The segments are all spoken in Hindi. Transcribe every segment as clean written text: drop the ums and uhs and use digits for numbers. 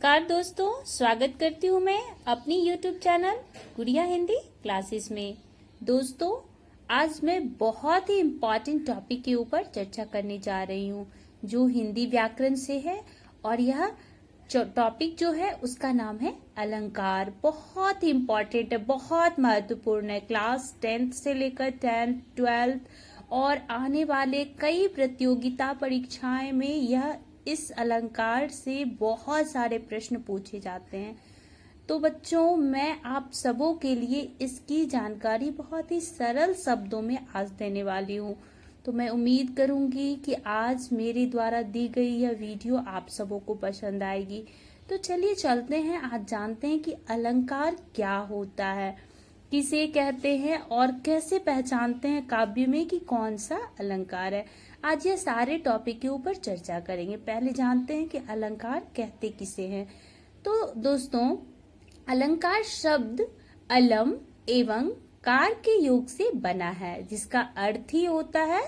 नमस्कार दोस्तों, स्वागत करती हूँ मैं अपनी YouTube चैनल गुड़िया हिंदी क्लासेस में। दोस्तों, आज मैं बहुत ही इम्पॉर्टेंट टॉपिक के ऊपर चर्चा करने जा रही हूँ जो हिंदी व्याकरण से है। और यह टॉपिक जो है उसका नाम है अलंकार। बहुत ही इम्पॉर्टेंट है, बहुत महत्वपूर्ण है। क्लास 10th से लेकर 10th 12th और आने वाले कई प्रतियोगिता परीक्षाएं में यह इस अलंकार से बहुत सारे प्रश्न पूछे जाते हैं। तो बच्चों, मैं आप सबों के लिए इसकी जानकारी बहुत ही सरल शब्दों में आज देने वाली हूँ। तो मैं उम्मीद करूंगी कि आज मेरे द्वारा दी गई यह वीडियो आप सबों को पसंद आएगी। तो चलिए चलते हैं, आज जानते हैं कि अलंकार क्या होता है, किसे कहते हैं और कैसे पहचानते हैं काव्य में कि कौन सा अलंकार है। आज ये सारे टॉपिक के ऊपर चर्चा करेंगे। पहले जानते हैं कि अलंकार कहते किसे हैं। तो दोस्तों, अलंकार शब्द अलम एवं कार के योग से बना है, जिसका अर्थ ही होता है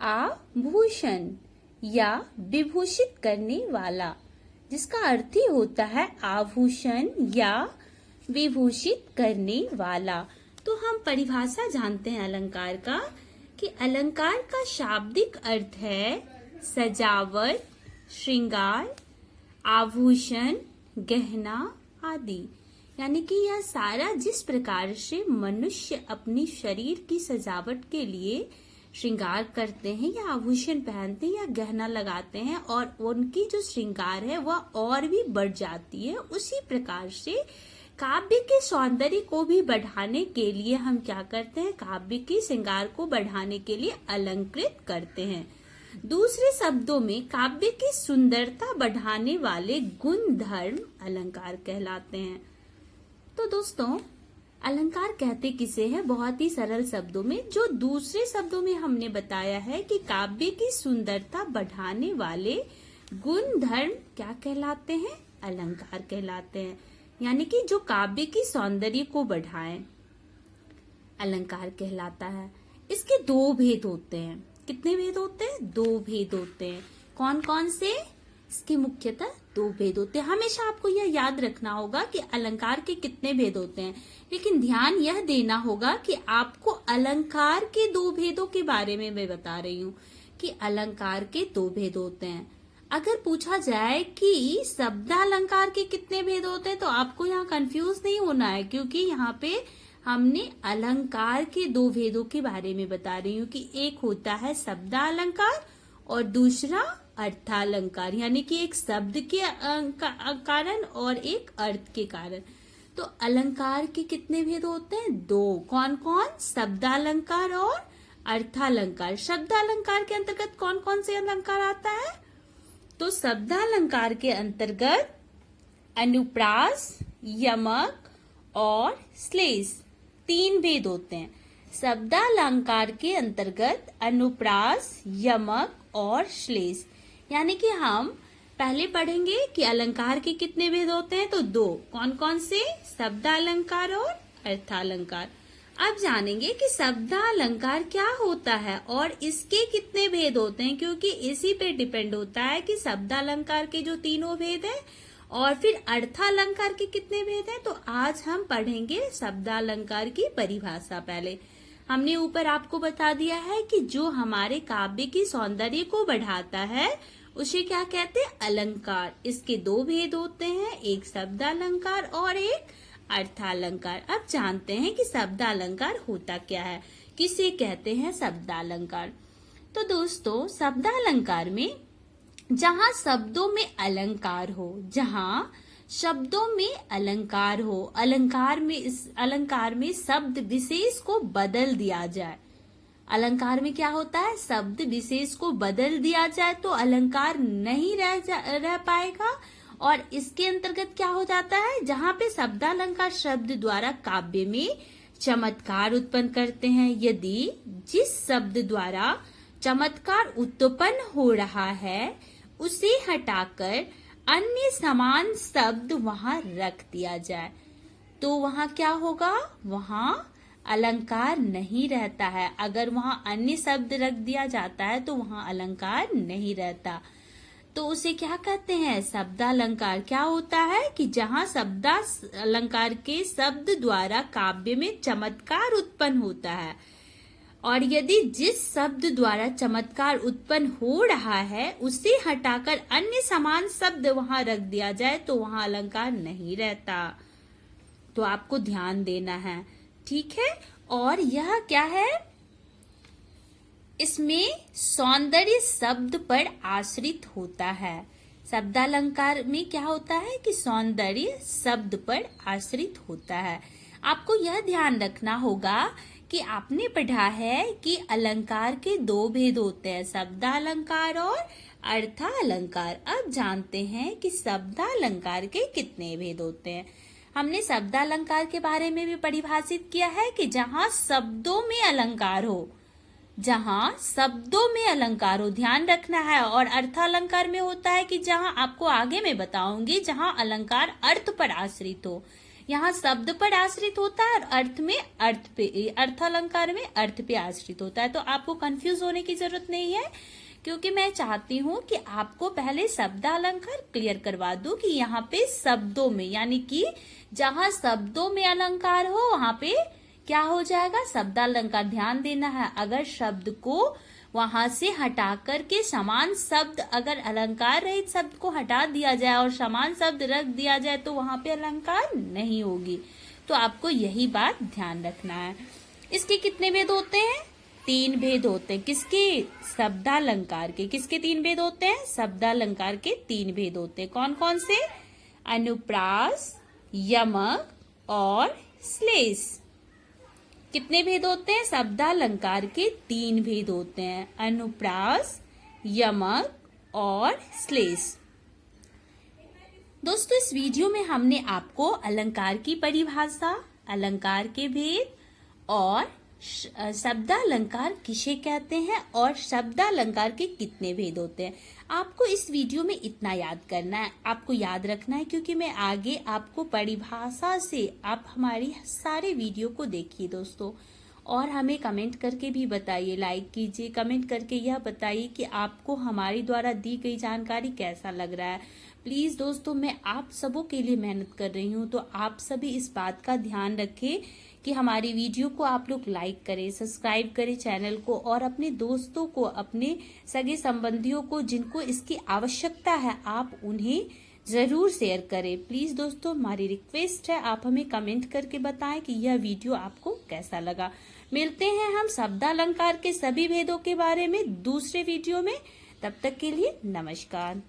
आभूषण या विभूषित करने वाला। जिसका अर्थ ही होता है आभूषण या विभूषित करने वाला। तो हम परिभाषा जानते हैं अलंकार का कि अलंकार का शाब्दिक अर्थ है सजावट, श्रृंगार, आभूषण, गहना आदि। यानी कि यह सारा जिस प्रकार से मनुष्य अपनी शरीर की सजावट के लिए श्रृंगार करते हैं या आभूषण पहनते हैं या गहना लगाते हैं और उनकी जो श्रृंगार है वह और भी बढ़ जाती है, उसी प्रकार से काव्य के सौंदर्य को भी बढ़ाने के लिए हम क्या करते हैं, काव्य की श्रृंगार को बढ़ाने के लिए अलंकृत करते हैं। दूसरे शब्दों में काव्य की सुंदरता बढ़ाने वाले गुण धर्म अलंकार कहलाते हैं। तो दोस्तों, अलंकार कहते किसे हैं, बहुत ही सरल शब्दों में, जो दूसरे शब्दों में हमने बताया है कि काव्य की सुंदरता बढ़ाने वाले गुण धर्म क्या कहलाते हैं, अलंकार कहलाते हैं। यानी कि जो काव्य की सौंदर्य को बढ़ाए अलंकार कहलाता है। इसके दो भेद होते हैं। कितने भेद होते हैं? दो भेद होते हैं। कौन कौन से? इसके मुख्यतः दो भेद होते हैं। हमेशा आपको यह याद रखना होगा कि अलंकार के कितने भेद होते हैं, लेकिन ध्यान यह देना होगा कि आपको अलंकार के दो भेदों के बारे में मैं बता रही हूँ कि अलंकार के दो भेद होते हैं। अगर पूछा जाए कि शब्दालंकार के कितने भेद होते हैं तो आपको यहाँ कंफ्यूज नहीं होना है, क्योंकि यहाँ पे हमने अलंकार के दो भेदों के बारे में बता रही हूँ कि एक होता है शब्दालंकार और दूसरा अर्थालंकार। यानी कि एक शब्द के कारण और एक अर्थ के कारण। तो अलंकार के कितने भेद होते हैं? दो। कौन कौन? शब्दालंकार और अर्थालंकार। शब्दालंकार के अंतर्गत कौन कौन से अलंकार आता है? तो शब्दालंकार के अंतर्गत अनुप्रास, यमक और श्लेष, तीन भेद होते हैं। शब्दालंकार के अंतर्गत अनुप्रास, यमक और श्लेष। यानी कि हम पहले पढ़ेंगे कि अलंकार के कितने भेद होते हैं, तो दो। कौन कौन से? शब्दालंकार और अर्थालंकार। अब जानेंगे कि शब्दालंकार क्या होता है और इसके कितने भेद होते हैं, क्योंकि इसी पे डिपेंड होता है कि शब्दालंकार के जो तीनों भेद हैं और फिर अर्थालंकार के कितने भेद हैं। तो आज हम पढ़ेंगे शब्दालंकार की परिभाषा। पहले हमने ऊपर आपको बता दिया है कि जो हमारे काव्य की सौंदर्य को बढ़ाता है उसे क्या कहते हैं, अलंकार। इसके दो भेद होते हैं, एक शब्दालंकार और एक अर्थालंकार। अब जानते हैं कि शब्दालंकार होता क्या है, किसे कहते हैं शब्दालंकार। तो दोस्तों, शब्दालंकार में जहाँ शब्दों में अलंकार हो, जहाँ शब्दों में अलंकार हो, अलंकार में शब्द विशेष को बदल दिया जाए। अलंकार में क्या होता है? शब्द विशेष को बदल दिया जाए तो अलंकार नहीं रह पाएगा। और इसके अंतर्गत क्या हो जाता है, जहाँ पे शब्दालंकार शब्द द्वारा काव्य में चमत्कार उत्पन्न करते हैं, यदि जिस शब्द द्वारा चमत्कार उत्पन्न हो रहा है उसे हटाकर अन्य समान शब्द वहां रख दिया जाए तो वहां क्या होगा, वहां अलंकार नहीं रहता है। अगर वहां अन्य शब्द रख दिया जाता है तो वहां अलंकार नहीं रहता। तो उसे क्या कहते हैं? शब्दालंकार। क्या होता है कि जहाँ शब्दालंकार के शब्द द्वारा काव्य में चमत्कार उत्पन्न होता है, और यदि जिस शब्द द्वारा चमत्कार उत्पन्न हो रहा है उसे हटाकर अन्य समान शब्द वहां रख दिया जाए तो वहां अलंकार नहीं रहता। तो आपको ध्यान देना है, ठीक है। और यह क्या है? इसमें सौंदर्य शब्द पर आश्रित होता है। शब्दालंकार में क्या होता है कि सौंदर्य शब्द पर आश्रित होता है। आपको यह ध्यान रखना होगा कि आपने पढ़ा है कि अलंकार के दो भेद होते हैं, शब्दालंकार और अर्थालंकार। अब जानते हैं कि शब्दालंकार के कितने भेद होते हैं। हमने शब्दालंकार के बारे में भी परिभाषित किया है कि जहां शब्दों में अलंकार हो, जहां शब्दों में अलंकार हो, ध्यान रखना है। और अर्थालंकार में होता है कि जहां आपको आगे मैं बताऊंगी, जहां अलंकार अर्थ पर आश्रित हो। यहाँ शब्द पर आश्रित होता है और अर्थालंकार में अर्थ पे आश्रित होता है। तो आपको कंफ्यूज होने की जरूरत नहीं है, क्योंकि मैं चाहती हूँ कि आपको पहले शब्दालंकार क्लियर करवा दूं कि यहाँ पे शब्दों में, यानी कि जहां शब्दों में अलंकार हो वहां पे क्या हो जाएगा? शब्दालंकार। ध्यान देना है, अगर शब्द को वहां से हटा करके समान शब्द, अगर अलंकार रहित शब्द को हटा दिया जाए और समान शब्द रख दिया जाए तो वहां पे अलंकार नहीं होगी। तो आपको यही बात ध्यान रखना है। इसके कितने भेद होते हैं? 3 भेद होते हैं। किसके? शब्दालंकार के। किसके 3 भेद होते हैं? शब्दालंकार के 3 भेद होते हैं। कौन कौन से? अनुप्रास, यमक और श्लेष। कितने भेद होते हैं? शब्दालंकार के 3 भेद होते हैं, अनुप्रास, यमक और श्लेष। दोस्तों, इस वीडियो में हमने आपको अलंकार की परिभाषा, अलंकार के भेद और शब्दालंकार किसे कहते हैं और शब्दालंकार के कितने भेद होते हैं, आपको इस वीडियो में इतना याद करना है, आपको याद रखना है। क्योंकि मैं आगे आपको परिभाषा से, आप हमारी सारे वीडियो को देखिए दोस्तों, और हमें कमेंट करके भी बताइए, लाइक कीजिए, कमेंट करके यह बताइए कि आपको हमारी द्वारा दी गई जानकारी कैसा लग रहा है। प्लीज दोस्तों, मैं आप सबों के लिए मेहनत कर रही हूँ, तो आप सभी इस बात का ध्यान रखें कि हमारी वीडियो को आप लोग लाइक करें, सब्सक्राइब करें चैनल को, और अपने दोस्तों को, अपने सगे संबंधियों को जिनको इसकी आवश्यकता है, आप उन्हें जरूर शेयर करें। प्लीज दोस्तों, हमारी रिक्वेस्ट है, आप हमें कमेंट करके बताएं कि यह वीडियो आपको कैसा लगा। मिलते हैं हम शब्दालंकार के सभी भेदों के बारे में दूसरे वीडियो में। तब तक के लिए नमस्कार।